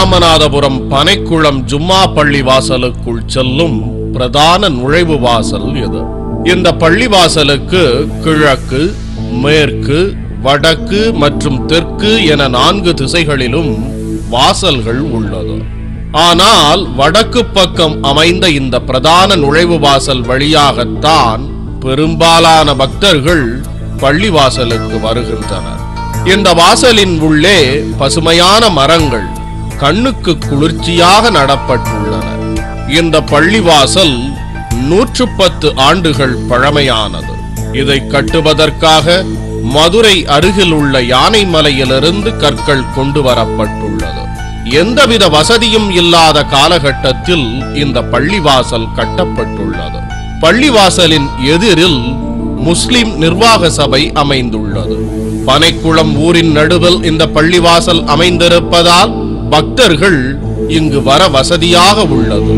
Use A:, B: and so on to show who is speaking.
A: ராமநாதபுரம் பனைக்குளம் ஜும்மா பள்ளிவாசலுக்குள் செல்லும் பிரதான நுழைவு வாசல் இது. இந்த பள்ளிவாசலுக்கு கிழக்கு, மேற்கு, வடக்கு மற்றும் தெற்கு என 4 திசைகளிலும் வாசல்கள் உள்ளது. ஆனால் வடக்கு பக்கம் அமைந்த இந்த பிரதான நுழைவு வாசல் வழியாகத்தான் பெரும்பாலான பக்தர்கள் பள்ளிவாசலுக்கு வருகின்றனர். இந்த வாசலின் உள்ளே பசுமையான மரங்கள் கண்ணுக்கு குளிர்ச்சியாக நடப்பட்டுள்ளன. இந்த பள்ளிவாசல் 110 ஆண்டுகள் பழமையானது. இதை கட்டுவதற்காக மதுரை அருகில் உள்ள யானைமலையிலிருந்து கற்கள் கொண்டு வரப்பட்டுள்ளது. எந்தவித வசதியும் இல்லாத காலகட்டத்தில் இந்த பள்ளிவாசல் கட்டப்பட்டுள்ளது. பள்ளிவாசலின் எதிரில் முஸ்லிம் நிர்வாக சபை அமைந்துள்ளது. பனைக்குளம் ஊரின் நடுவில் இந்த பள்ளிவாசல் அமைந்திருப்பதால் பக்தர்கள் இங்கு வர வசதியாக உள்ளது.